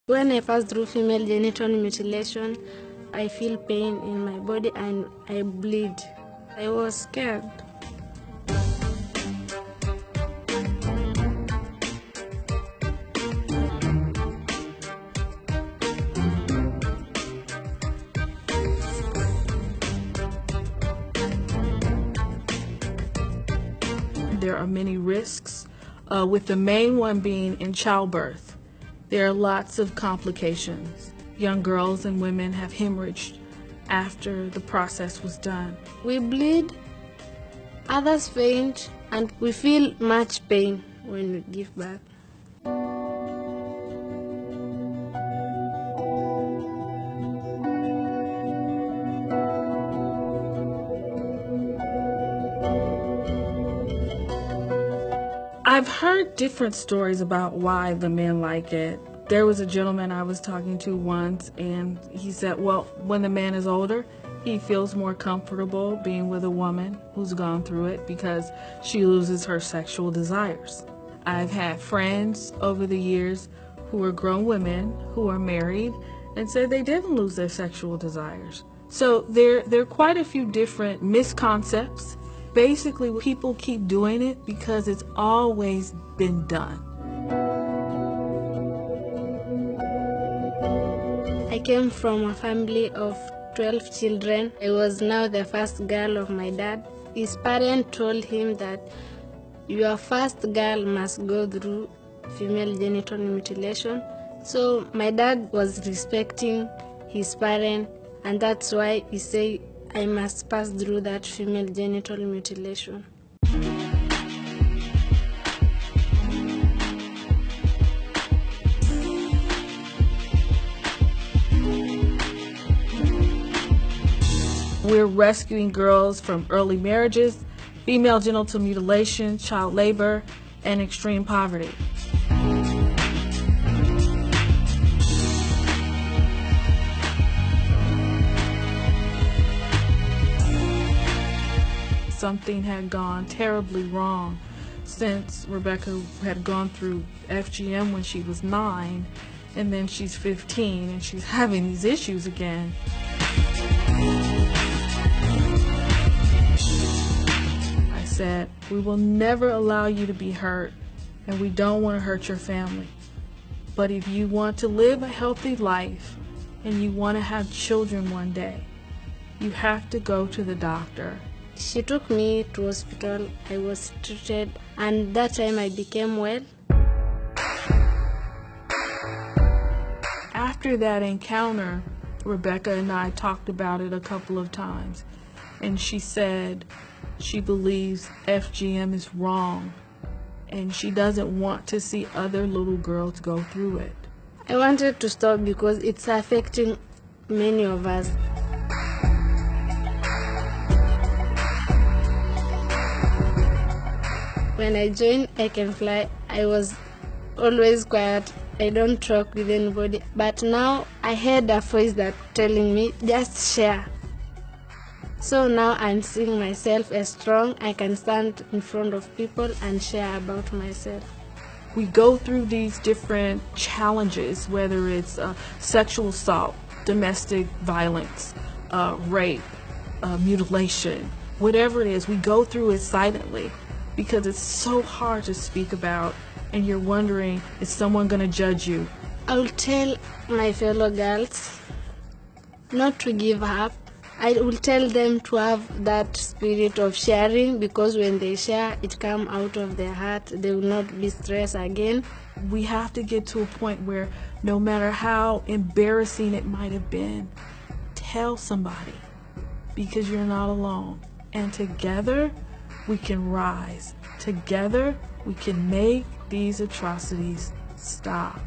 When I pass through female genital mutilation, I feel pain in my body and I bleed. I was scared. There are many risks, with the main one being in childbirth. There are lots of complications. Young girls and women have hemorrhaged after the process was done. We bleed, others faint, and we feel much pain when we give birth. I've heard different stories about why the men like it. There was a gentleman I was talking to once, and he said, well, when the man is older, he feels more comfortable being with a woman who's gone through it because she loses her sexual desires. I've had friends over the years who are grown women who are married and said they didn't lose their sexual desires. So there are quite a few different misconceptions. Basically, people keep doing it because it's always been done. I came from a family of 12 children. I was now the first girl of my dad. His parents told him that your first girl must go through female genital mutilation. So my dad was respecting his parents, and that's why he said I must pass through that female genital mutilation. We're rescuing girls from early marriages, female genital mutilation, child labor, and extreme poverty. Something had gone terribly wrong since Rebecca had gone through FGM when she was 9, and then she's 15 and she's having these issues again. I said, we will never allow you to be hurt, and we don't want to hurt your family. But if you want to live a healthy life and you want to have children one day, you have to go to the doctor. She took me to hospital. I was treated, and that time I became well. After that encounter, Rebecca and I talked about it a couple of times, and she said she believes FGM is wrong, and she doesn't want to see other little girls go through it. I wanted to stop because it's affecting many of us. When I joined I Can Fly, I was always quiet. I don't talk with anybody. But now I heard a voice that telling me, just share. So now I'm seeing myself as strong. I can stand in front of people and share about myself. We go through these different challenges, whether it's sexual assault, domestic violence, rape, mutilation, whatever it is, we go through it silently because it's so hard to speak about, and you're wondering, is someone going to judge you? I will tell my fellow girls not to give up. I will tell them to have that spirit of sharing, because when they share, it comes out of their heart. They will not be stressed again. We have to get to a point where no matter how embarrassing it might have been, tell somebody, because you're not alone. And together, we can rise. Together, we can make these atrocities stop.